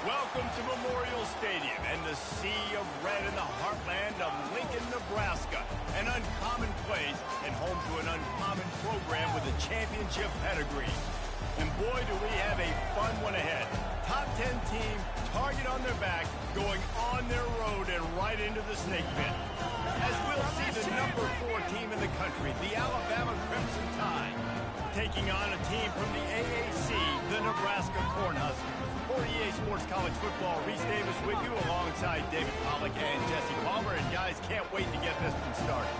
Welcome to Memorial Stadium and the sea of red in the heartland of Lincoln, Nebraska. An uncommon place and home to an uncommon program with a championship pedigree. And boy, do we have a fun one ahead. Top 10 team, target on their back, going on their road and right into the snake pit. As we'll see the number 4 team in the country, the Alabama Crimson Tide, taking on a team from the AAC, the Nebraska Cornhuskers. For EA Sports College Football, Reese Davis with you alongside David Pollack and Jesse Palmer. And guys, can't wait to get this one started.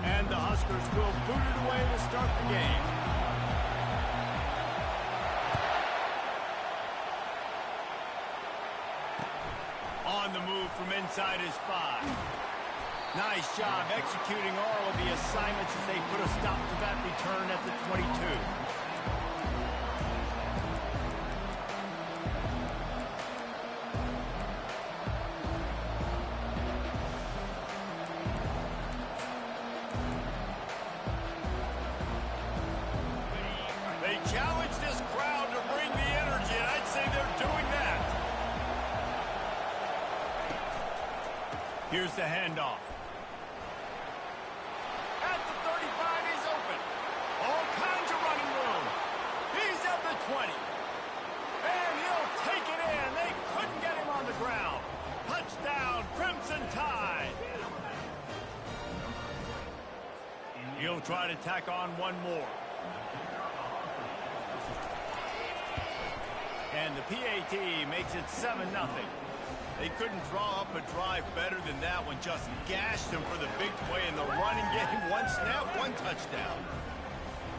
And the Huskers will boot it away to start the game. On the move from inside his 5. Nice job executing all of the assignments as they put a stop to that return at the 22. They challenge this crowd to bring the energy, and I'd say they're doing that. Here's the handoff. At the 35, he's open. All kinds of running room. He's at the 20. And he'll take it in. They couldn't get him on the ground. Touchdown, Crimson Tide. He'll try to tack on one more. And the PAT makes it 7-0. They couldn't draw up a drive better than that one. Just gashed them for the big play in the running game. One snap, one touchdown.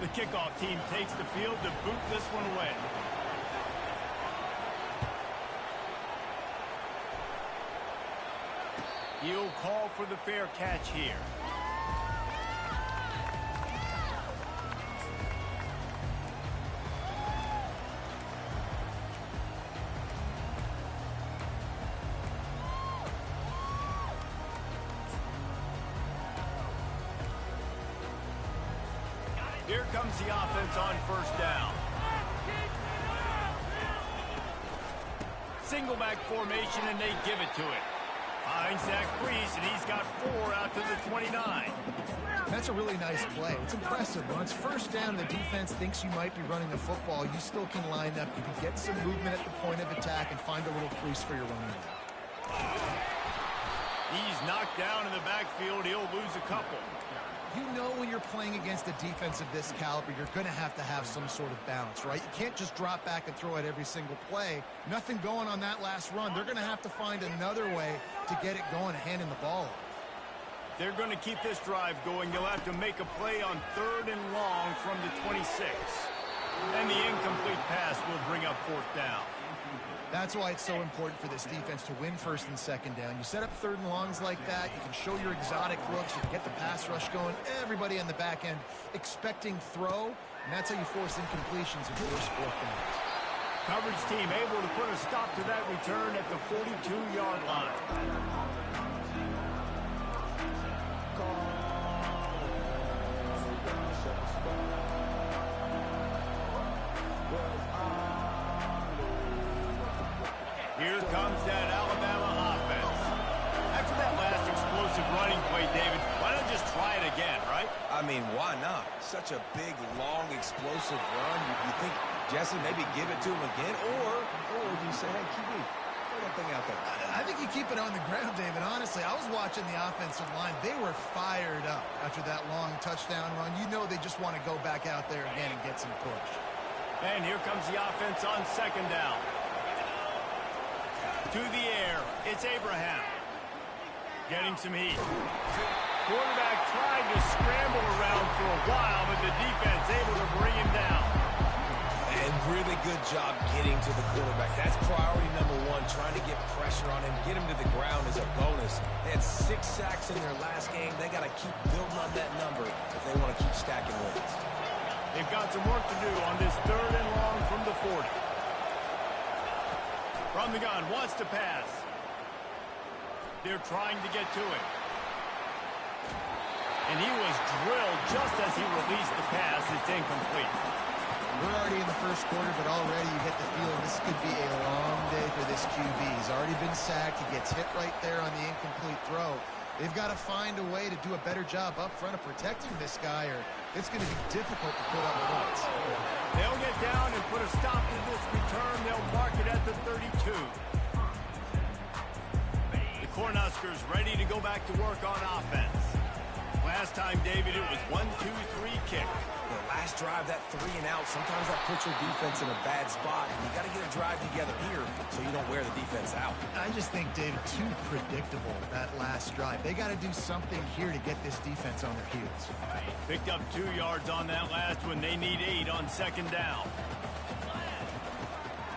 The kickoff team takes the field to boot this one away. He'll call for the fair catch here. Here comes the offense on first down. Single back formation, and they give it to it. Finds Zach Breeze, and he's got 4 out to the 29. That's a really nice play. It's impressive. When it's first down and the defense thinks you might be running the football, you still can line up. You can get some movement at the point of attack and find a little crease for your running back. He's knocked down in the backfield. He'll lose a couple. You know when you're playing against a defense of this caliber, you're going to have some sort of balance, right? You can't just drop back and throw it every single play. Nothing going on that last run. They're going to have to find another way to get it going and handing the ball off. They're going to keep this drive going. They'll have to make a play on 3rd and long from the 26. And the incomplete pass will bring up 4th down. That's why it's so important for this defense to win 1st and 2nd down. You set up 3rd and longs like that, you can show your exotic looks, you can get the pass rush going, everybody on the back end expecting throw, and that's how you force incompletions and force 4th downs. Coverage team able to put a stop to that return at the 42-yard line. Here comes that Alabama offense. After that last explosive running play, David, why not just try it again, right? I mean, why not? Such a big, long, explosive run. You think, Jesse, maybe give it to him again? Or do you say, hey, QB, throw that thing out there? I think you keep it on the ground, David. Honestly, I was watching the offensive line. They were fired up after that long touchdown run. You know they just want to go back out there again and get some push. And here comes the offense on 2nd down. To the air, it's Abraham. Getting some heat. Quarterback tried to scramble around for a while, but the defense able to bring him down. And really good job getting to the quarterback. That's priority number 1, trying to get pressure on him. Get him to the ground is a bonus. They had 6 sacks in their last game. They got to keep building on that number if they want to keep stacking wins. They've got some work to do on this 3rd and long from the 40. From the gun, wants to pass. They're trying to get to it. And he was drilled just as he released the pass. It's incomplete. We're already in the first quarter, but already you get the feeling this could be a long day for this QB. He's already been sacked. He gets hit right there on the incomplete throw. They've got to find a way to do a better job up front of protecting this guy, or it's going to be difficult to put up points. They'll get down and put a stop to this return. They'll mark it at the 32. The Cornhuskers ready to go back to work on offense. Last time, David, it was 1-2-3 kick. The last drive, that 3 and out, sometimes that puts your defense in a bad spot. And you got to get a drive together here so you don't wear the defense out. I just think, David, too predictable, that last drive. They got to do something here to get this defense on their heels. Picked up 2 yards on that last one. They need 8 on second down.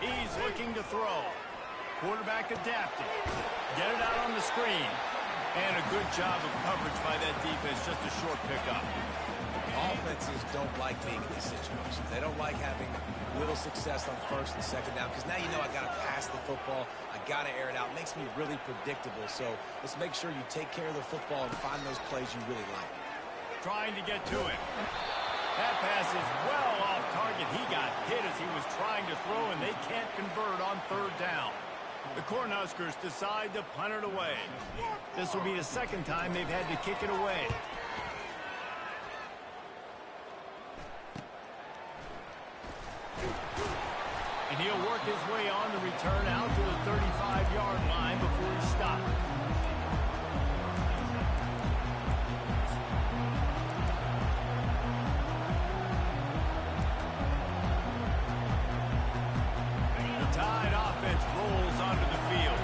He's looking to throw. Quarterback adapting. Get it out on the screen. And a good job of coverage by that defense. Just a short pickup. Offenses don't like being in these situations. They don't like having little success on first and second down, because now you know I got to pass the football. I got to air it out. It makes me really predictable. So let's make sure you take care of the football and find those plays you really like. Trying to get to it. That pass is well off target. He got hit as he was trying to throw, and they can't convert on third down. The Cornhuskers decide to punt it away. This will be the second time they've had to kick it away. And he'll work his way on the return out to the 35-yard line before he stopped. The Tide offense rolls onto the field.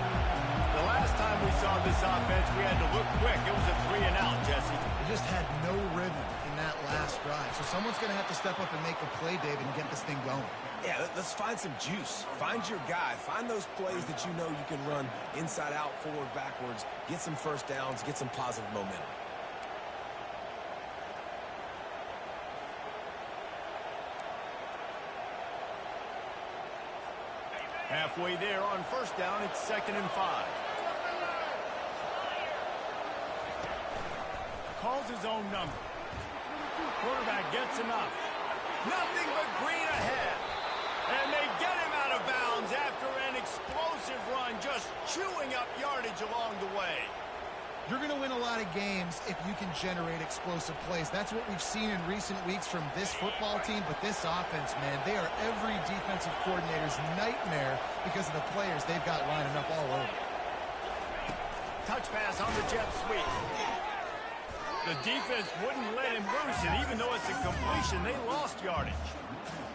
The last time we saw this offense, we had to look quick. It was a 3 and out, Jesse. They just had no rhythm in that last drive. So someone's going to have to step up and make a play, David, and get this thing going. Yeah, let's find some juice. Find your guy. Find those plays that you know you can run inside out, forward, backwards. Get some first downs. Get some positive momentum. Halfway there on first down, it's 2nd and 5. Calls his own number. Quarterback gets enough. Nothing but green ahead. And they get him out of bounds after an explosive run, just chewing up yardage along the way. You're going to win a lot of games if you can generate explosive plays. That's what we've seen in recent weeks from this football team, but this offense, man, they are every defensive coordinator's nightmare because of the players they've got lining up all over. Touch pass on the jet sweep. The defense wouldn't let him loose, and even though it's a completion, they lost yardage.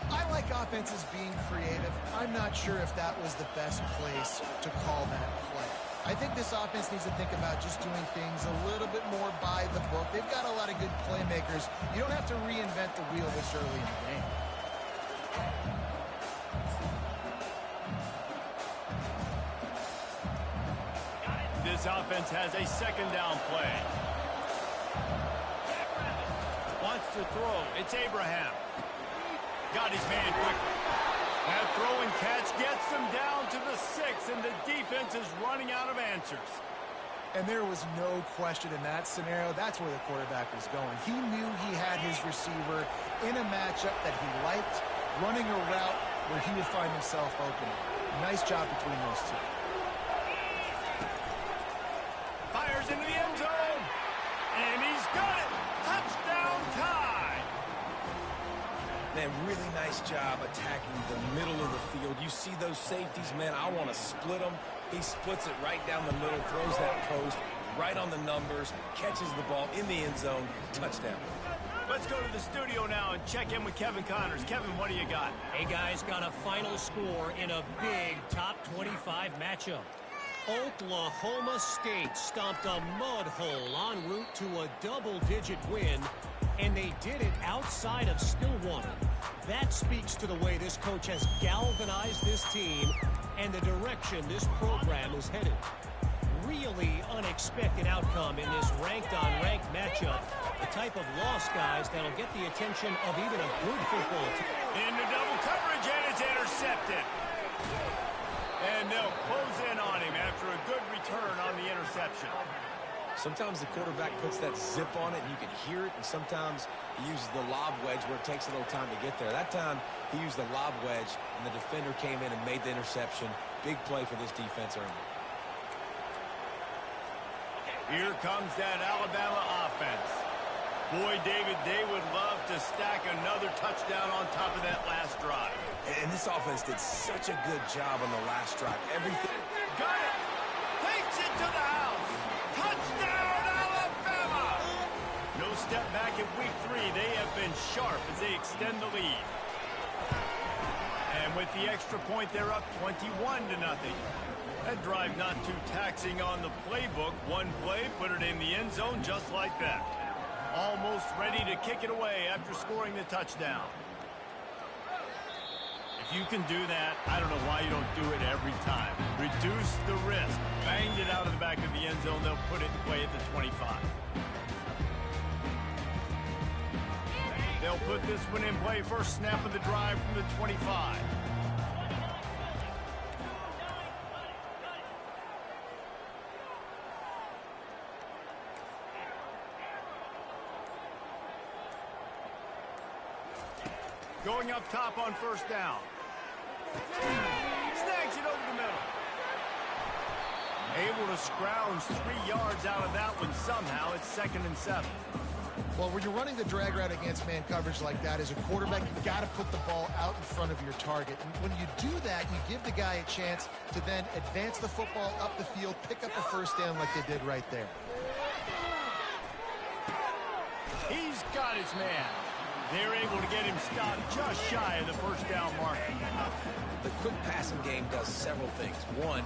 I like offenses being creative. I'm not sure if that was the best place to call that play. I think this offense needs to think about just doing things a little bit more by the book. They've got a lot of good playmakers. You don't have to reinvent the wheel this early in the game. This offense has a 2nd down play. Wants to throw. It's Abraham. Got his man quickly. That throw and catch gets them down to the 6, and the defense is running out of answers. And there was no question in that scenario. That's where the quarterback was going. He knew he had his receiver in a matchup that he liked, running a route where he would find himself open. Nice job between those two. Fires into the end zone, and he's got it. Touchdown Tide. Man, really nice job attacking the middle of the field. You see those safeties, man, I want to split them. He splits it right down the middle, throws that post right on the numbers, catches the ball in the end zone, touchdown. Let's go to the studio now and check in with Kevin Connors. Kevin, what do you got? Hey, guys, got a final score in a big top 25 matchup. Oklahoma State stomped a mud hole en route to a double-digit win, and they did it outside of Stillwater. That speaks to the way this coach has galvanized this team and the direction this program is headed. Really unexpected outcome in this ranked-on-ranked matchup. The type of loss, guys, that'll get the attention of even a good football team. Into double coverage, and it's intercepted. And they'll close in on him after a good return on the interception. Sometimes the quarterback puts that zip on it and you can hear it, and sometimes he uses the lob wedge where it takes a little time to get there. That time he used the lob wedge and the defender came in and made the interception. Big play for this defense early. Here comes that Alabama offense. Boy, David, they would love to stack another touchdown on top of that last drive. And this offense did such a good job on the last drive. Everything. Got it! Takes it to the house! Touchdown, Alabama! No step back in week 3. They have been sharp as they extend the lead. And with the extra point, they're up 21-0. That drive not too taxing on the playbook. One play, put it in the end zone just like that. Almost ready to kick it away after scoring the touchdown. If you can do that, I don't know why you don't do it every time. Reduce the risk. Banged it out of the back of the end zone. They'll put it in play at the 25. They'll put this one in play. First snap of the drive from the 25. Going up top on first down. Snags it over the middle. Able to scrounge 3 yards out of that one somehow. It's 2nd and 7. Well, when you're running the drag route against man coverage like that, as a quarterback, you've got to put the ball out in front of your target. And when you do that, you give the guy a chance to then advance the football up the field, pick up a first down like they did right there. He's got his man. They're able to get him stopped just shy of the first down mark. The quick passing game does several things. One,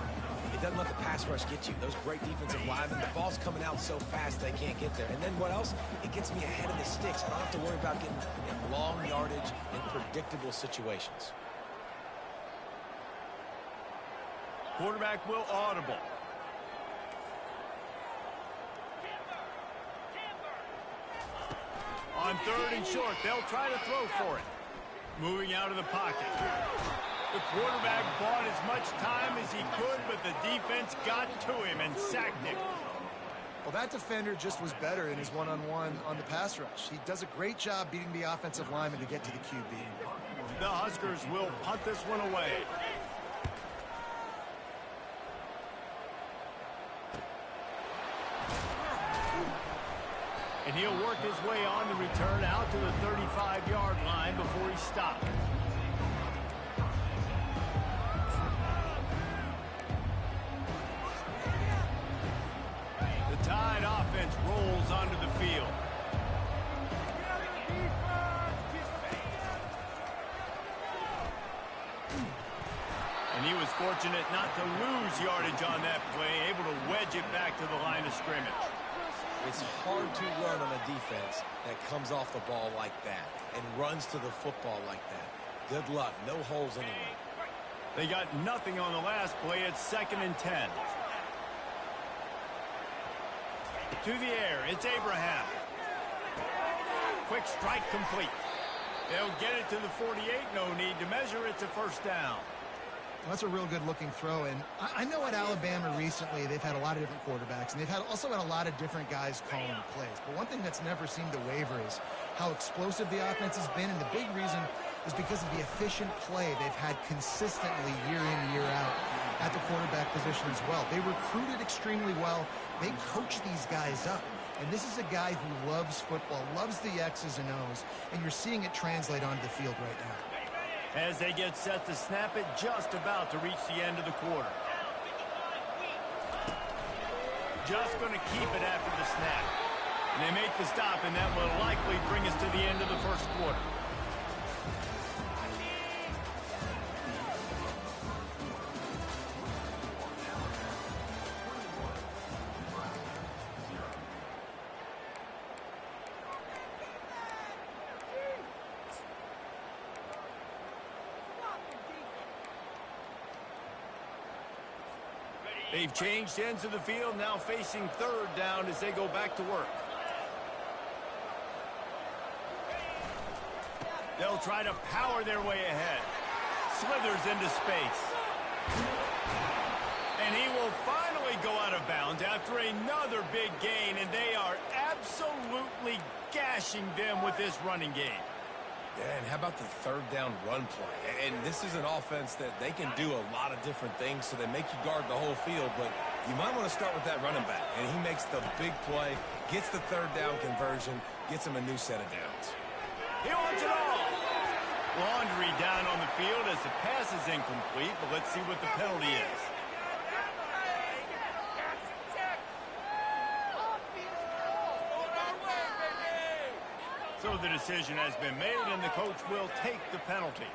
it doesn't let the pass rush get you. Those great defensive linemen, the ball's coming out so fast they can't get there. And then what else? It gets me ahead of the sticks. I don't have to worry about getting in long yardage and predictable situations. Quarterback will audible. On 3rd and short, they'll try to throw for it. Moving out of the pocket. The quarterback bought as much time as he could, but the defense got to him and sacked him. Well, that defender just was better in his one-on-one on the pass rush. He does a great job beating the offensive lineman to get to the QB. The Huskers will punt this one away. And he'll work his way on the return out to the 35-yard line before he stopped. The Tide offense rolls onto the field. And he was fortunate not to lose yardage on that play, able to wedge it back to the line of scrimmage. It's hard to run on a defense that comes off the ball like that and runs to the football like that. Good luck. No holes anyway. They got nothing on the last play. It's 2nd and 10. To the air. It's Abraham. Quick strike complete. They'll get it to the 48. No need to measure. It's a first down. Well, that's a real good-looking throw, and I know at Alabama recently they've had a lot of different quarterbacks, and they've also had a lot of different guys calling the plays. But one thing that's never seemed to waver is how explosive the offense has been, and the big reason is because of the efficient play they've had consistently year in, year out at the quarterback position as well. They recruited extremely well. They coach these guys up. And this is a guy who loves football, loves the X's and O's, and you're seeing it translate onto the field right now. As they get set to snap it, just about to reach the end of the quarter. Just going to keep it after the snap. And they make the stop, and that will likely bring us to the end of the first quarter. They've changed ends of the field, now facing 3rd down as they go back to work. They'll try to power their way ahead. Slithers into space. And he will finally go out of bounds after another big gain, and they are absolutely gashing them with this running game. Yeah, and how about the third down run play? And this is an offense that they can do a lot of different things, so they make you guard the whole field, but you might want to start with that running back. And he makes the big play, gets the third down conversion, gets him a new set of downs. He wants it all. Laundry down on the field as the pass is incomplete, but let's see what the penalty is. So the decision has been made, and the coach will take the penalty.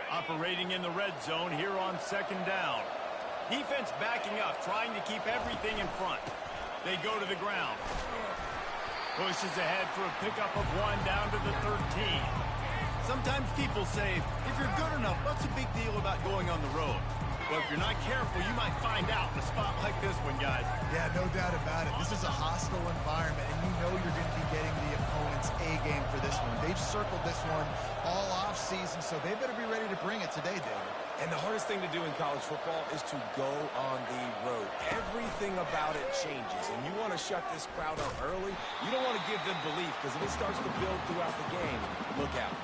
Operating in the red zone here on second down. Defense backing up, trying to keep everything in front. They go to the ground. Pushes ahead for a pickup of 1 down to the 13. Sometimes people say, if you're good enough, what's the big deal about going on the road? Well, if you're not careful, you might find out in a spot like this one, guys. Yeah, no doubt about it. This is a hostile environment, and you know you're going to be getting the opponent's A-game for this one. They've circled this one all off-season, so they better be ready to bring it today, David. And the hardest thing to do in college football is to go on the road. Everything about it changes, and you want to shut this crowd up early. You don't want to give them belief, because if it starts to build throughout the game, look out.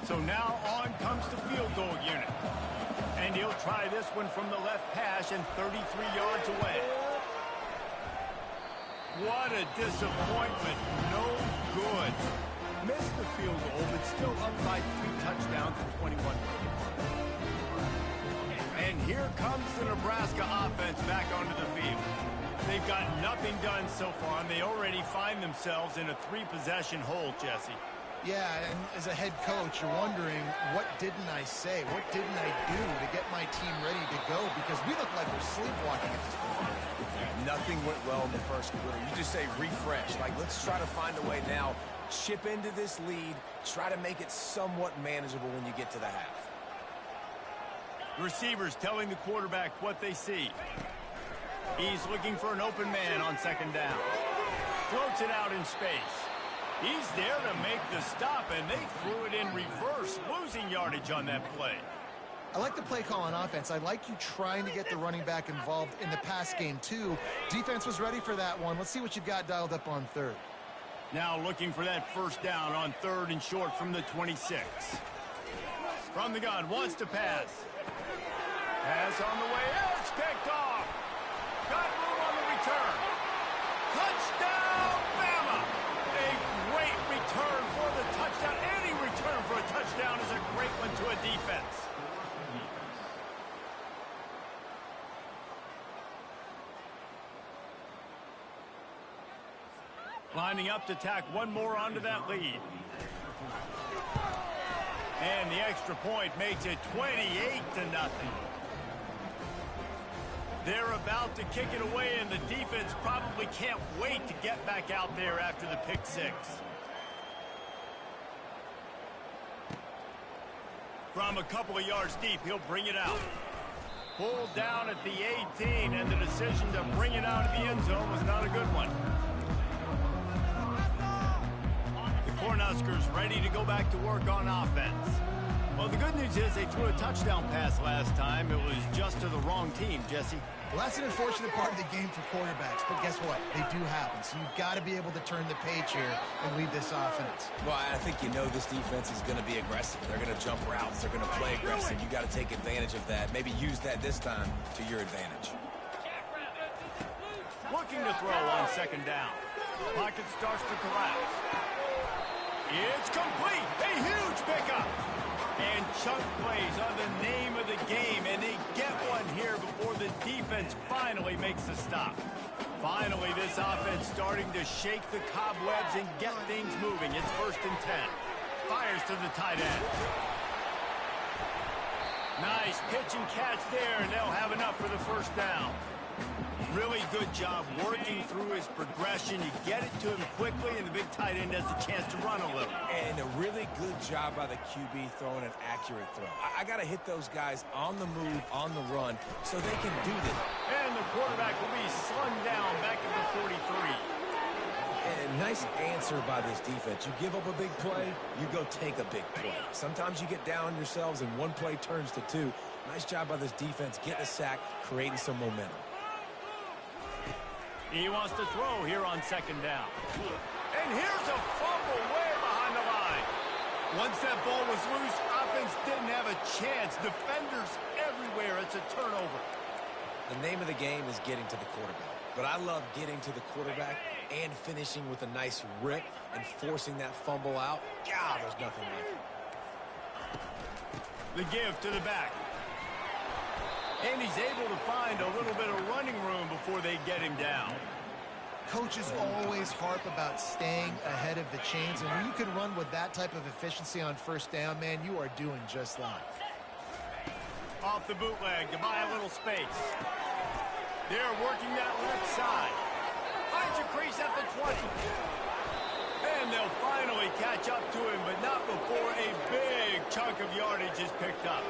So now on comes the field goal unit. And he'll try this one from the left hash and 33 yards away. What a disappointment. No good. Missed the field goal, but still up by 3 touchdowns and 21 points. And here comes the Nebraska offense back onto the field. They've got nothing done so far, and they already find themselves in a 3-possession hole, Jesse. Yeah, and as a head coach, you're wondering, what didn't I say? What didn't I do to get my team ready to go? Because we look like we're sleepwalking at this point. Yeah, nothing went well in the first quarter. You just say refresh. Like, let's try to find a way now. Chip into this lead. Try to make it somewhat manageable when you get to the half. Receivers telling the quarterback what they see. He's looking for an open man on second down. Floats it out in space. He's there to make the stop, and they threw it in reverse, losing yardage on that play. I like the play call on offense. I like you trying to get the running back involved in the pass game, too. Defense was ready for that one. Let's see what you've got dialed up on third. Now looking for that first down on 3rd and short from the 26. From the gun, wants to pass. Pass on the way. It's picked off. Got room on the return. Touchdown, Bama! A great return for the touchdown. Any return for a touchdown is a great one to a defense. Lining up to tack one more onto that lead. And the extra point makes it 28-0. They're about to kick it away, and the defense probably can't wait to get back out there after the pick six. From a couple of yards deep, he'll bring it out. Pulled down at the 18, and the decision to bring it out of the end zone was not a good one. The Cornhuskers ready to go back to work on offense. Well, the good news is they threw a touchdown pass last time. It was just to the wrong team, Jesse. Well, that's an unfortunate part of the game for quarterbacks, but guess what? They do happen, so you've got to be able to turn the page here and lead this offense. Well, I think you know this defense is going to be aggressive. They're going to jump routes. They're going to play aggressive. You got to take advantage of that. Maybe use that this time to your advantage. Looking to throw on second down. Pocket starts to collapse. It's complete. A huge pickup. And chunk plays on the name of the game, and they get one here before the defense finally makes the stop. Finally, this offense starting to shake the cobwebs and get things moving. It's 1st and 10. Fires to the tight end. Nice pitch and catch there, and they'll have enough for the first down. Really good job working through his progression. You get it to him quickly, and the big tight end has a chance to run a little. And a really good job by the QB throwing an accurate throw. I got to hit those guys on the move, on the run, so they can do this. And the quarterback will be slung down back at the 43. And nice answer by this defense. You give up a big play, you go take a big play. Sometimes you get down on yourselves and one play turns to two. Nice job by this defense getting a sack, creating some momentum. He wants to throw here on second down. And here's a fumble way behind the line. Once that ball was loose, offense didn't have a chance. Defenders everywhere. It's a turnover. The name of the game is getting to the quarterback. But I love getting to the quarterback and finishing with a nice rip and forcing that fumble out. God, there's nothing like it. The give to the back. And he's able to find a little bit of running room before they get him down. Coaches always harp about staying ahead of the chains, and when you can run with that type of efficiency on first down, man, you are doing just that. Off the bootleg to buy a little space. They're working that left side. Finds a crease at the 20. And they'll finally catch up to him, but not before a big chunk of yardage is picked up.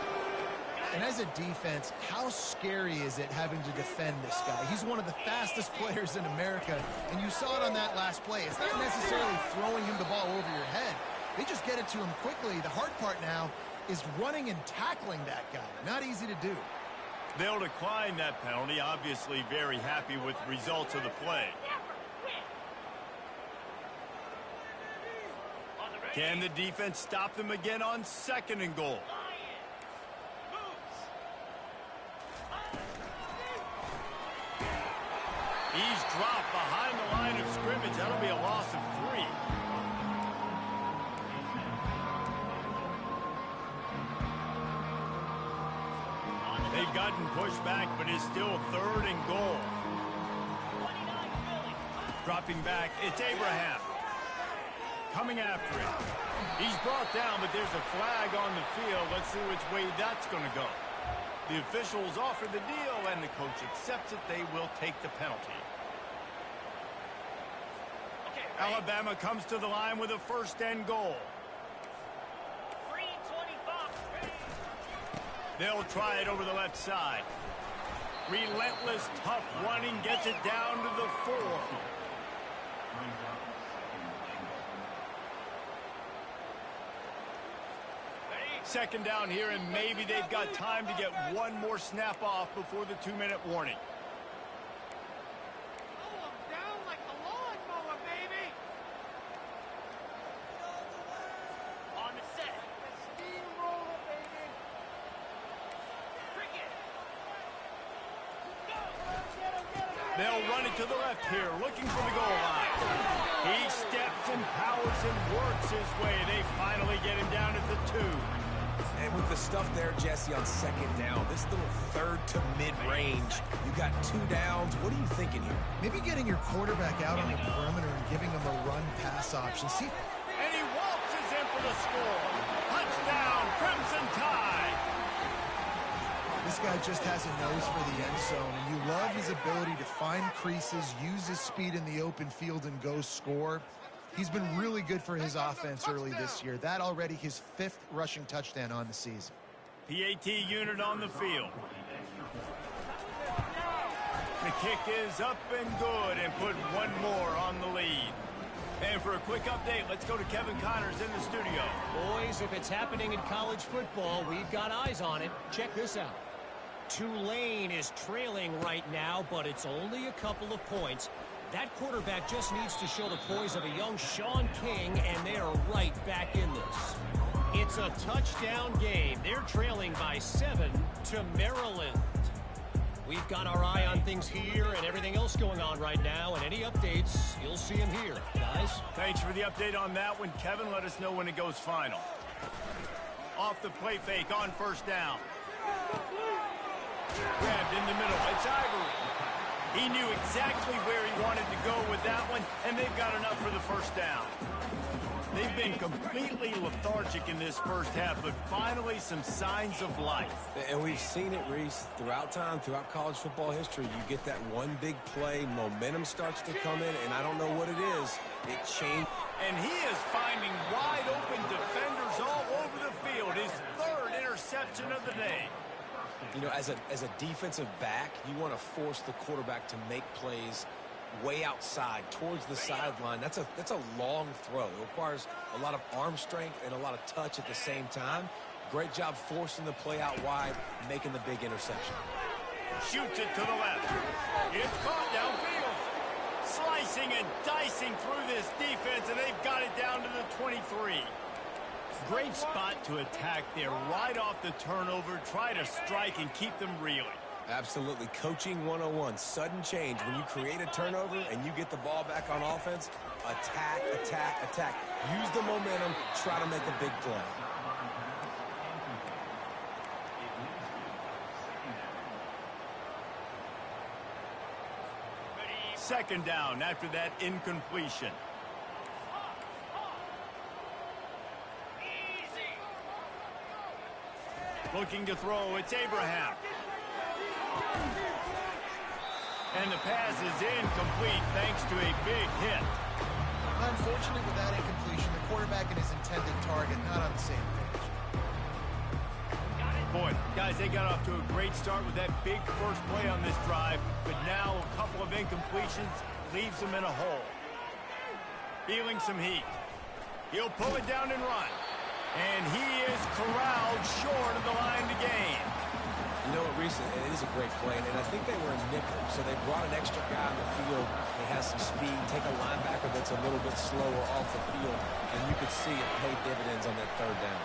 And as a defense, how scary is it having to defend this guy? He's one of the fastest players in America, and you saw it on that last play. It's not necessarily throwing him the ball over your head. They just get it to him quickly. The hard part now is running and tackling that guy. Not easy to do. They'll decline that penalty. Obviously very happy with the results of the play. Can the defense stop them again on second and goal? He's dropped behind the line of scrimmage. That'll be a loss of 3. They've gotten pushed back, but it's still third and goal. Dropping back, it's Abraham. Coming after him. He's brought down, but there's a flag on the field. Let's see which way that's going to go. The officials offer the deal, and the coach accepts it. They will take the penalty. Alabama comes to the line with a first and goal. They'll try it over the left side. Relentless, tough running gets it down to the 4. Second down here, and maybe they've got time to get one more snap off before the 2-minute warning. They'll run it to the left here, looking for the goal line. He steps and powers and works his way. They finally get him down at the 2. And with the stuff there, Jesse, on second down, this little third to mid-range, you got 2 downs. What are you thinking here? Maybe getting your quarterback out on the perimeter and giving him a run-pass option. See, and he waltzes in for the score. Touchdown, Crimson Tide. this guy just has a nose for the end zone, and you love his ability to find creases, use his speed in the open field, and go score. He's been really good for his offense early this year. That already his 5th rushing touchdown on the season. PAT unit on the field. The kick is up and good, and put one more on the lead. And for a quick update, let's go to Kevin Connors in the studio. Boys, if it's happening in college football, we've got eyes on it. Check this out. Tulane is trailing right now, but it's only a couple of points. That quarterback just needs to show the poise of a young Sean King, and they are right back in this. It's a touchdown game. They're trailing by 7 to Maryland. We've got our eye on things here and everything else going on right now, and any updates, you'll see them here. Guys? Thanks for the update on that one, Kevin. Let us know when it goes final. Off the play fake on first down. Grabbed in the middle. It's Ivory. He knew exactly where he wanted to go with that one, and they've got enough for the first down. They've been completely lethargic in this first half, but finally some signs of life. And we've seen it, Reese, throughout time, throughout college football history. You get that one big play, momentum starts to come in, and I don't know what it is. It changed. And he is finding wide open defenders all over the field. His 3rd interception of the day. You know, as a defensive back, you want to force the quarterback to make plays way outside towards the sideline. That's a long throw. It requires a lot of arm strength and a lot of touch at the same time. Great job forcing the play out wide, making the big interception. Shoots it to the left. It's caught downfield. Slicing and dicing through this defense, and they've got it down to the 23. Great spot to attack there right off the turnover. Try to strike and keep them reeling. Absolutely. Coaching 101. Sudden change. When you create a turnover and you get the ball back on offense, attack, attack, attack. Use the momentum. Try to make a big play. Second down after that incompletion. Looking to throw, it's Abraham. And the pass is incomplete thanks to a big hit. Unfortunately, with that incompletion, the quarterback and his intended target not on the same page. Boy, guys, they got off to a great start with that big first play on this drive, but now a couple of incompletions leaves them in a hole. Feeling some heat. He'll pull it down and run. And he is corralled short of the line to gain. You know what, Reese, it is a great play, and I think they were in nickel, so they brought an extra guy on the field. He has some speed, take a linebacker that's a little bit slower off the field, and you could see it pay dividends on that third down.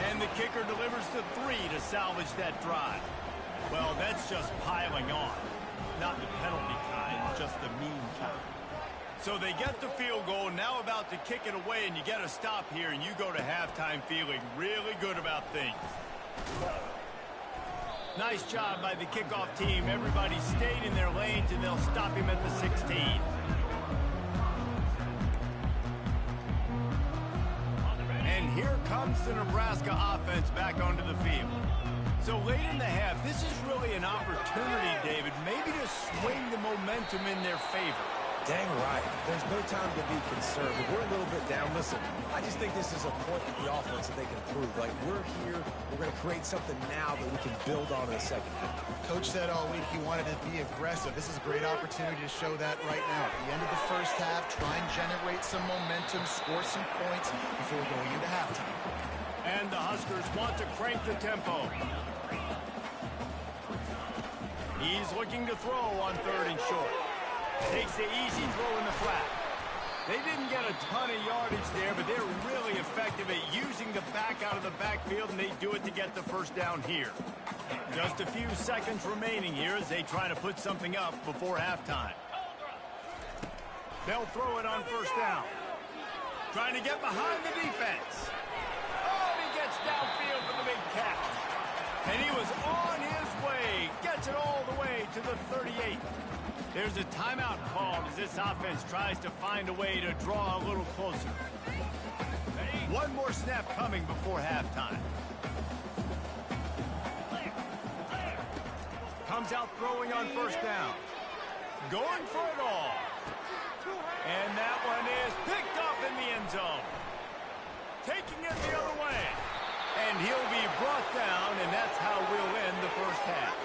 And the kicker delivers the 3 to salvage that drive. Well, that's just piling on. Not the penalty kind, just the mean kind. So they get the field goal, now about to kick it away, and you get a stop here, and you go to halftime feeling really good about things. Nice job by the kickoff team. Everybody stayed in their lanes, and they'll stop him at the 16. And here comes the Nebraska offense back onto the field. So late in the half, this is really an opportunity, David, maybe to swing the momentum in their favor. Dang right. There's no time to be concerned. If we're a little bit down, listen, I just think this is a point with the offense that they can prove. Like, we're here, we're going to create something now that we can build on in the second half. Coach said all week he wanted to be aggressive. This is a great opportunity to show that right now. At the end of the first half, try and generate some momentum, score some points before going into halftime. And the Huskers want to crank the tempo. He's looking to throw on 3rd and short. Takes the easy throw in the flat. They didn't get a ton of yardage there, but they're really effective at using the back out of the backfield, and they do it to get the first down here. Just a few seconds remaining here as they try to put something up before halftime. They'll throw it on 1st down. Trying to get behind the defense. Oh, and he gets downfield for the big catch. And he was on his way. Gets it all the way to the 38. There's a timeout called as this offense tries to find a way to draw a little closer. One more snap coming before halftime. Comes out throwing on 1st down. Going for it all. And that one is picked off in the end zone. Taking it the other way. And he'll be brought down, and that's how we'll end the first half.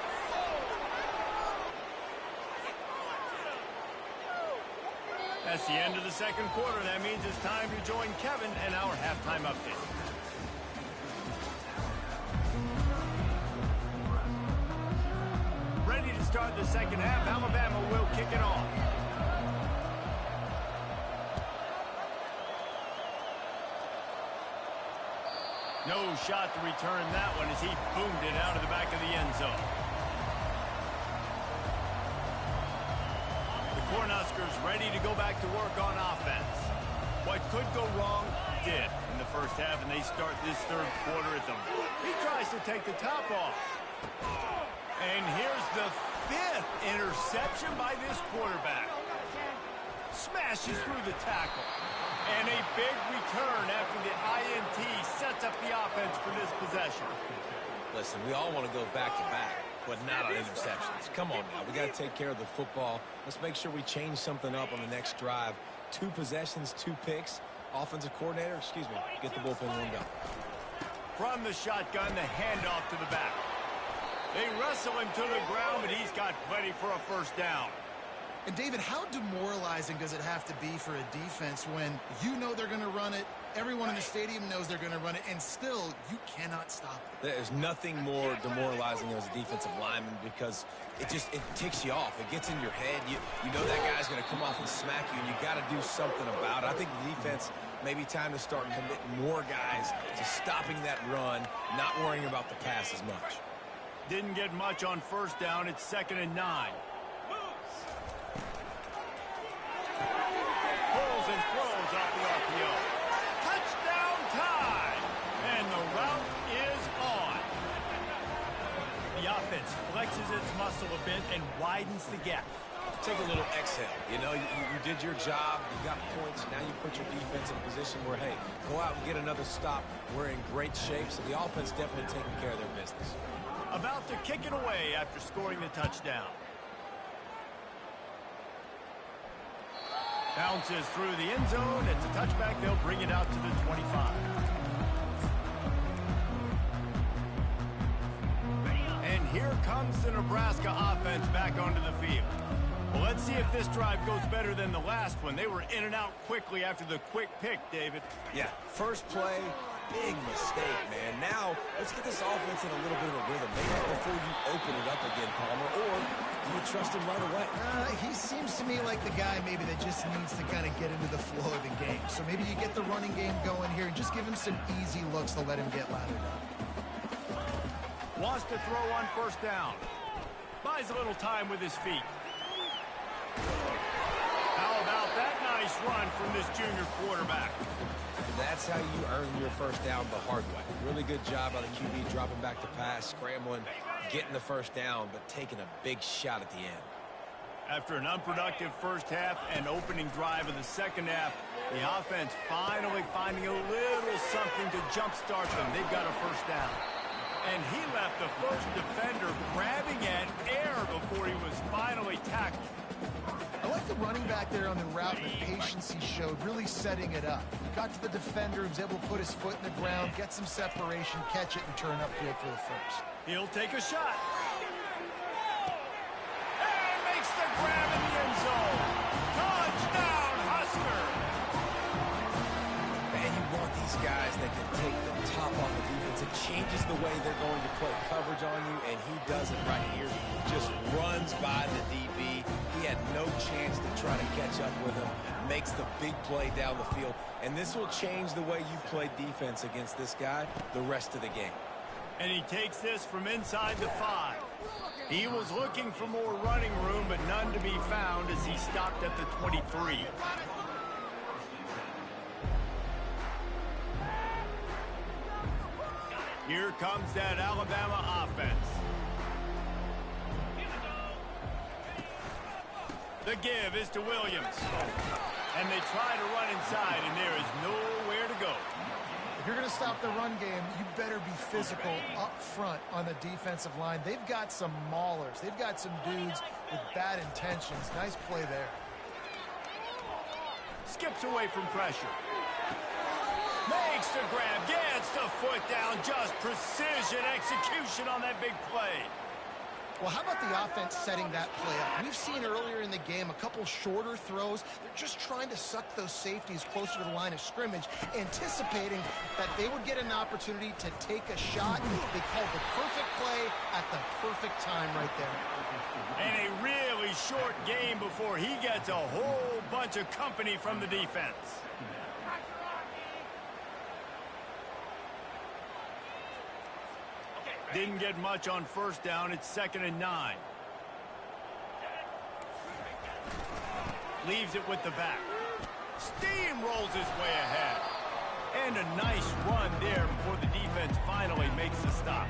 That's the end of the second quarter. That means it's time to join Kevin and our halftime update. Ready to start the second half. Alabama will kick it off. No shot to return that one as he boomed it out of the back of the end zone. Cornhuskers ready to go back to work on offense. What could go wrong did in the first half, and they start this third quarter at them. He tries to take the top off. And here's the 5th interception by this quarterback. Smashes through the tackle. And a big return after the INT sets up the offense for this possession. Listen, we all want to go back-to-back, but not on interceptions. Come on now. We got to take care of the football. Let's make sure we change something up on the next drive. 2 possessions, 2 picks. Offensive coordinator, get the bullpen warmed up. From the shotgun, the handoff to the back. They wrestle him to the ground, but he's got plenty for a first down. And David, how demoralizing does it have to be for a defense when you know they're going to run it, everyone in the stadium knows they're going to run it, and still you cannot stop it? There's nothing more demoralizing as a defensive lineman because it ticks you off. It gets in your head. You know that guy's going to come off and smack you, and you got to do something about it. I think the defense maybe time to start committing more guys to stopping that run, not worrying about the pass as much. Didn't get much on first down. It's 2nd and 9. Pulls and throws off the RPO. Touchdown time! And the route is on. The offense flexes its muscle a bit and widens the gap. Take a little exhale. You know, you did your job. You got points. Now you put your defense in a position where, hey, go out and get another stop. We're in great shape, so the offense definitely taking care of their business. About to kick it away after scoring the touchdown. Bounces through the end zone. It's a touchback. They'll bring it out to the 25. And here comes the Nebraska offense back onto the field. Well, let's see if this drive goes better than the last one. They were in and out quickly after the quick pick, David. Yeah, first play, big mistake, man. Now, let's get this offense in a little bit of a rhythm. Maybe before you open it up again, Palmer, or do you trust him right away? He seems to me like the guy maybe that just needs to kind of get into the flow of the game. So maybe you get the running game going here and just give him some easy looks to let him get lathered up. Wants to throw on first down. Buys a little time with his feet. How about that nice run from this junior quarterback? That's how you earn your first down the hard way. Really good job by the QB dropping back to pass, scrambling, getting the first down, but taking a big shot at the end. After an unproductive first half and opening drive of the second half, the offense finally finding a little something to jumpstart them. They've got a first down. And he left the first defender grabbing at air before he was finally tackled. I like the running back there on the route and the patience he showed, really setting it up. Got to the defender, was able to put his foot in the ground, get some separation, catch it, and turn upfield for the first. He'll take a shot. And makes the grab in the end zone. Touchdown, Husker! Man, you want these guys that can take the top off the defense. It changes the way they're going to play coverage on you, and he does it right here. Just runs by the DB. He had no chance to try to catch up with him. Makes the big play down the field. And this will change the way you play defense against this guy the rest of the game. And he takes this from inside the 5. He was looking for more running room, but none to be found as he stopped at the 23. Here comes that Alabama offense. The give is to Williams. And they try to run inside, and there is nowhere to go. If you're going to stop the run game, you better be physical up front on the defensive line. They've got some maulers. They've got some dudes with bad intentions. Nice play there. Skips away from pressure. Makes the grab, gets the foot down, just precision execution on that big play. Well, how about the offense setting that play up? We've seen earlier in the game a couple shorter throws. They're just trying to suck those safeties closer to the line of scrimmage, anticipating that they would get an opportunity to take a shot. They called the perfect play at the perfect time right there. And a really short game before he gets a whole bunch of company from the defense. Didn't get much on first down. It's 2nd and 9. Leaves it with the back. Steamrolls his way ahead. And a nice run there before the defense finally makes the stop.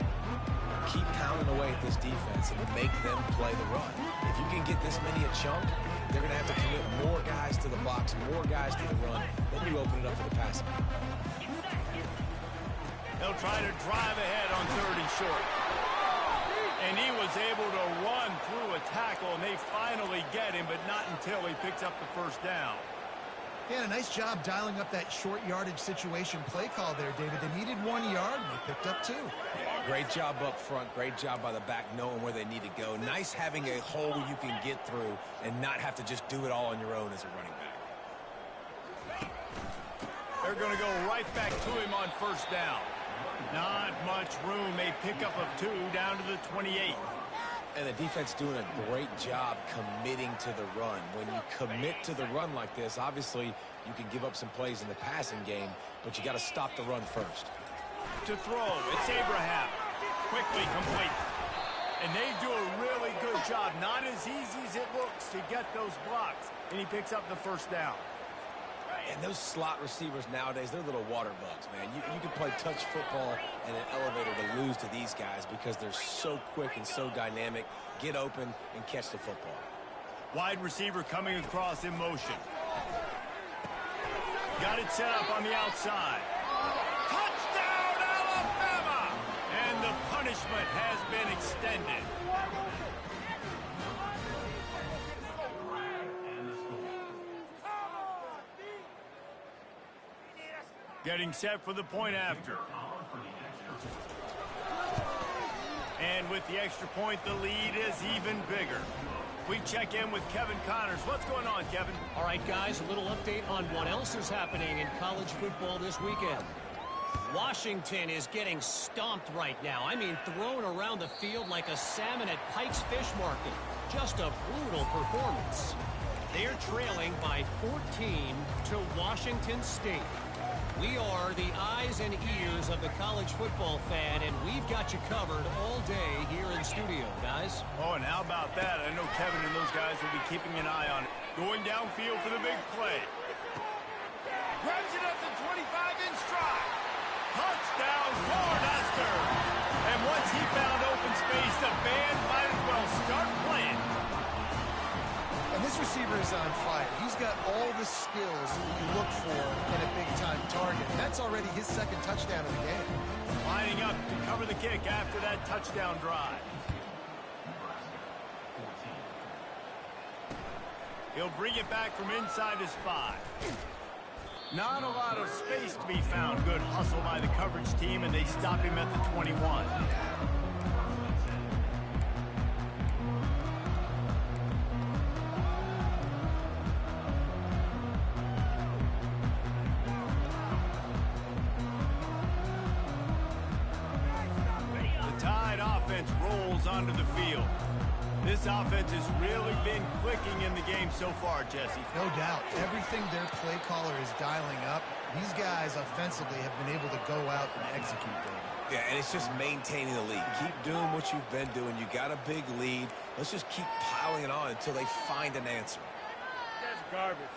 Keep pounding away at this defense and make them play the run. If you can get this many a chunk, they're going to have to commit more guys to the box, more guys to the run. Then you open it up for the passing game. They'll try to drive ahead on 3rd and short. And he was able to run through a tackle, and they finally get him, but not until he picks up the first down. Yeah, a nice job dialing up that short yardage situation play call there, David. They needed 1 yard, and they picked up 2. Yeah, great job up front. Great job by the back knowing where they need to go. Nice having a hole you can get through and not have to just do it all on your own as a running back. They're going to go right back to him on first down. Not much room. A pickup of 2 down to the 28. And the defense doing a great job committing to the run. When you commit to the run like this, obviously you can give up some plays in the passing game, but you got to stop the run first. To throw, it's Abraham. Quickly complete. And they do a really good job. Not as easy as it looks to get those blocks. And he picks up the first down. And those slot receivers nowadays, they're little water bugs, man. You can play touch football and an elevator to lose to these guys because they're so quick and so dynamic. Get open and catch the football. Wide receiver coming across in motion. Got it set up on the outside. Touchdown, Alabama! And the punishment has been extended. Getting set for the point after. And with the extra point, the lead is even bigger. We check in with Kevin Connors. What's going on, Kevin? All right, guys, a little update on what else is happening in college football this weekend. Washington is getting stomped right now. I mean, thrown around the field like a salmon at Pike's Fish Market. Just a brutal performance. They're trailing by 14 to Washington State. We are the eyes and ears of the college football fan, and we've got you covered all day here in studio, guys. Oh, and how about that? I know Kevin and those guys will be keeping an eye on it. Going downfield for the big play. Grabs it up to 25 in stride. Touchdown, Cornhusker. And once he found open space, the band might as well start playing. And this receiver is on fire. He's got all the skills you look for in a big-time target. That's already his second touchdown of the game. Lining up to cover the kick after that touchdown drive. He'll bring it back from inside his 5. Not a lot of space to be found. Good hustle by the coverage team, and they stop him at the 21. Rolls onto the field. This offense has really been clicking in the game so far, Jesse. No doubt. Everything their play caller is dialing up, these guys offensively have been able to go out and execute them. Yeah, and it's just maintaining the lead. Keep doing what you've been doing. You got a big lead. Let's just keep piling it on until they find an answer. That's garbage.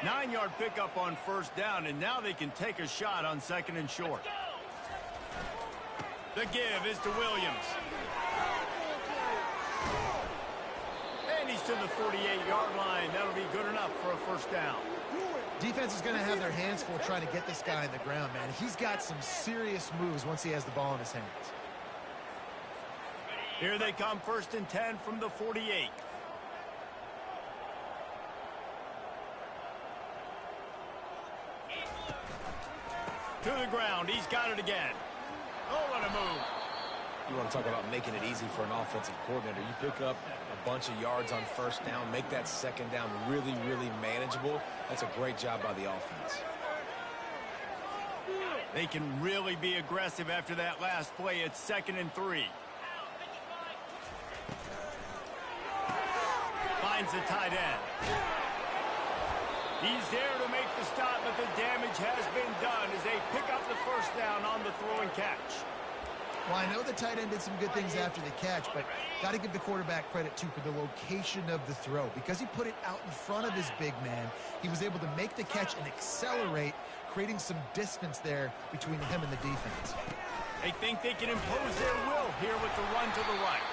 9-yard pickup on first down, and now they can take a shot on second and short. The give is to Williams. And he's to the 48-yard line. That'll be good enough for a first down. Defense is going to have their hands full trying to get this guy on the ground, man. He's got some serious moves once he has the ball in his hands. Here they come, 1st and 10 from the 48. To the ground. He's got it again. Oh, what a move. You want to talk about making it easy for an offensive coordinator. You pick up a bunch of yards on first down, make that second down really, really manageable. That's a great job by the offense. They can really be aggressive after that last play. It's 2nd and 3. Finds the tight end. He's there to make the stop, but the damage has been done as they pick up the first down on the throw and catch. Well, I know the tight end did some good things after the catch, but got to give the quarterback credit, too, for the location of the throw. Because he put it out in front of his big man, he was able to make the catch and accelerate, creating some distance there between him and the defense. They think they can impose their will here with the run to the right.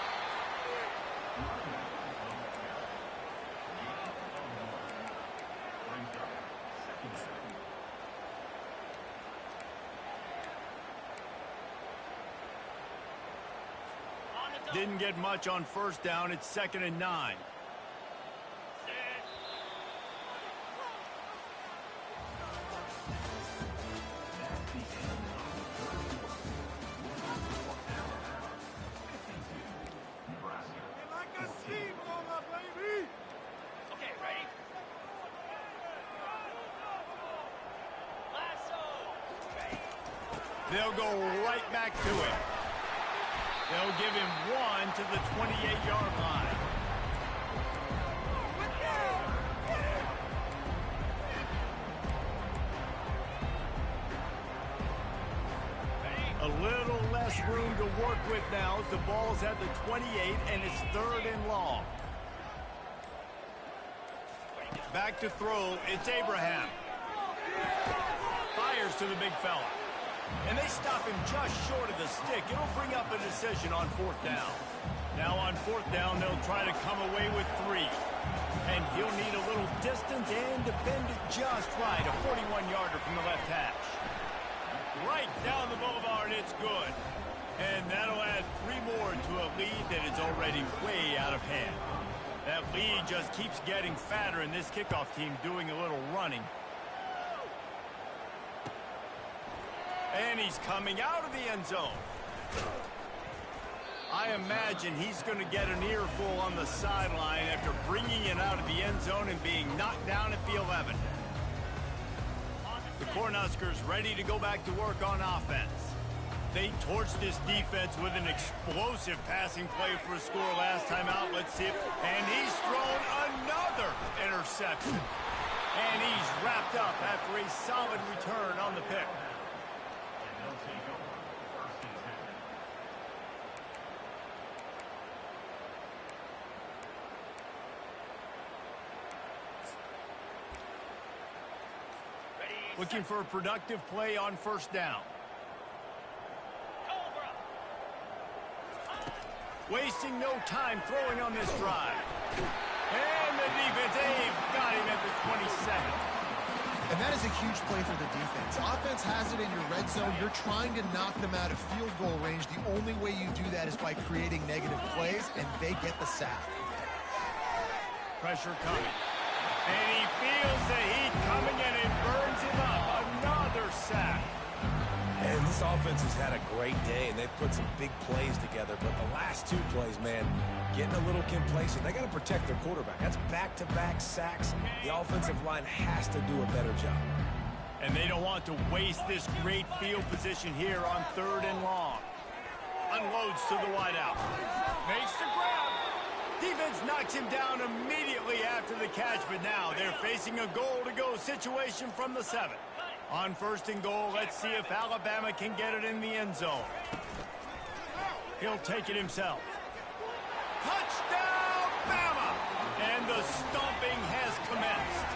Didn't get much on first down. It's 2nd and 9. They'll go right back to it. They'll give him one to the 28-yard line. A little less room to work with now as the ball's at the 28 and it's 3rd and long. Back to throw, it's Abraham. Fires to the big fella. And they stop him just short of the stick. It'll bring up a decision on 4th down. Now on 4th down, they'll try to come away with 3. And he'll need a little distance and defend it just right. A 41-yarder from the left hash. Right down the boulevard, it's good. And that'll add 3 more to a lead that is already way out of hand. That lead just keeps getting fatter, and this kickoff team doing a little running. And he's coming out of the end zone. I imagine he's going to get an earful on the sideline after bringing it out of the end zone and being knocked down at the 11. The Cornhuskers ready to go back to work on offense. They torched this defense with an explosive passing play for a score last time out. Let's see it. And he's thrown another interception. And he's wrapped up after a solid return on the pick. Looking for a productive play on 1st down. Wasting no time throwing on this drive. And the defense, they've got him at the 27. And that is a huge play for the defense. Offense has it in your red zone. You're trying to knock them out of field goal range. The only way you do that is by creating negative plays, and they get the sack. Pressure coming. And he feels the heat coming, and it burns him up. Another sack. And this offense has had a great day, and they've put some big plays together. But the last 2 plays, man, getting a little complacent. They got to protect their quarterback. That's back-to-back sacks. The offensive line has to do a better job. And they don't want to waste this great field position here on 3rd and long. Unloads to the wideout. Makes the grab. Defense knocks him down immediately after the catch, but now they're facing a goal-to-go situation from the 7. On 1st and goal, let's see if Alabama can get it in the end zone. He'll take it himself. Touchdown, Bama! And the stomping has commenced.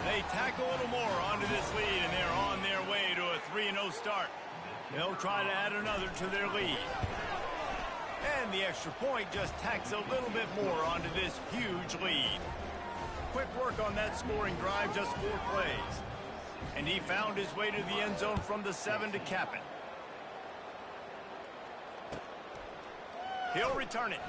They tack a little more onto this lead, and they're on their way to a 3-0 start. They'll try to add another to their lead. And the extra point just tacks a little bit more onto this huge lead. Quick work on that scoring drive, just 4 plays. And he found his way to the end zone from the 7 to cap it. He'll return it.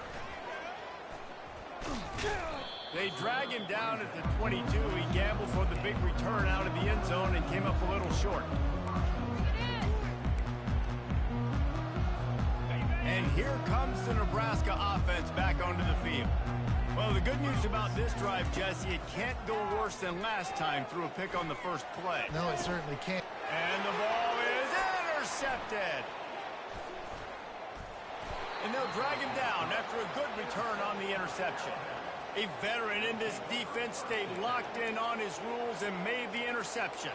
They drag him down at the 22. He gambled for the big return out of the end zone and came up a little short. And here comes the Nebraska offense back onto the field. Well, the good news about this drive, Jesse, it can't go worse than last time through a pick on the first play. No, it certainly can't. And the ball is intercepted. And they'll drag him down after a good return on the interception. A veteran in this defense stayed locked in on his rules and made the interception.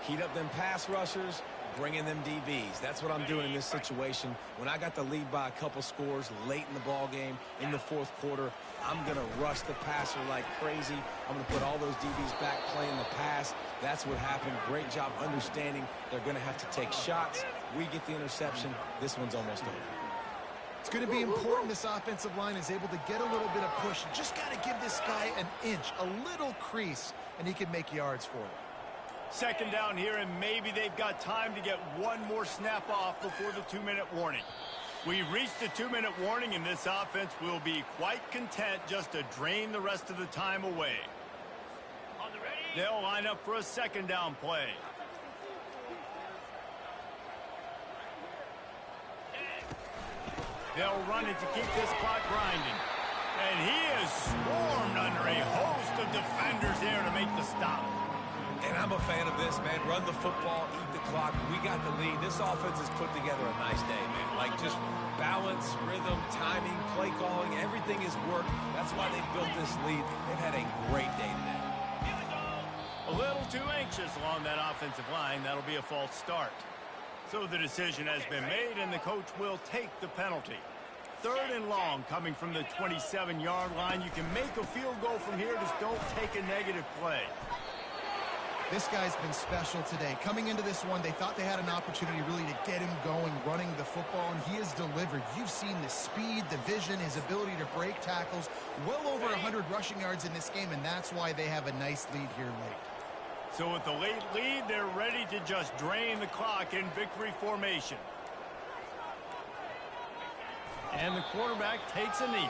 Heat up them pass rushers, bring in them DBs. That's what I'm doing in this situation. When I got the lead by a couple scores late in the ball game, in the 4th quarter, I'm going to rush the passer like crazy. I'm going to put all those DBs back playing the pass. That's what happened. Great job understanding they're going to have to take shots. We get the interception. This one's almost over. It's going to be important this offensive line is able to get a little bit of push. Just got to give this guy an inch, a little crease, and he can make yards for it. 2nd down here, and maybe they've got time to get one more snap off before the 2-minute warning. We've reached the 2-minute warning, and this offense will be quite content just to drain the rest of the time away. They'll line up for a 2nd down play. They'll run it to keep this clock grinding. And he is swarmed under a host of defenders there to make the stop. And I'm a fan of this, man. Run the football, eat the clock. We got the lead. This offense has put together a nice day, man. Like just balance, rhythm, timing, play calling, everything has worked. That's why they built this lead. They've had a great day today. A little too anxious along that offensive line. That'll be a false start. So the decision has been made, and the coach will take the penalty. 3rd and long coming from the 27-yard line. You can make a field goal from here. Just don't take a negative play. This guy's been special today. Coming into this one, they thought they had an opportunity really to get him going, running the football, and he has delivered. You've seen the speed, the vision, his ability to break tackles. Well over 100 rushing yards in this game, and that's why they have a nice lead here late. So with the late lead, they're ready to just drain the clock in victory formation. And the quarterback takes a knee.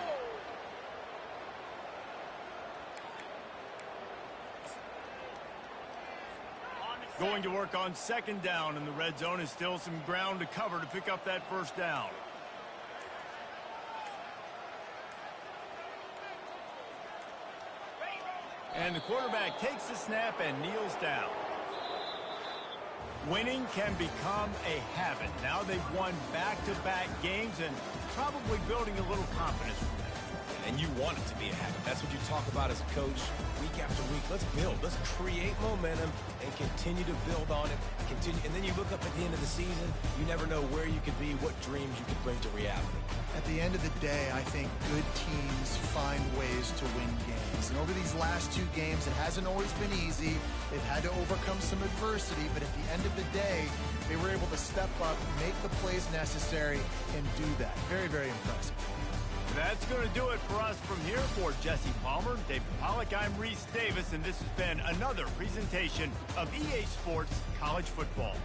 Going to work on 2nd down, and the red zone is still some ground to cover to pick up that 1st down. And the quarterback takes the snap and kneels down. Winning can become a habit. Now they've won back-to-back games and probably building a little confidence from that. And you want it to be a habit. That's what you talk about as a coach week after week. Let's build. Let's create momentum and continue to build on it. And then you look up at the end of the season, you never know where you could be, what dreams you could bring to reality. At the end of the day, I think good teams find ways to win games. And over these last 2 games, it hasn't always been easy. They've had to overcome some adversity, but at the end of the day, they were able to step up, make the plays necessary, and do that. Very, very impressive. That's going to do it for us from here. For Jesse Palmer, David Pollack, I'm Reese Davis, and this has been another presentation of EA Sports College Football.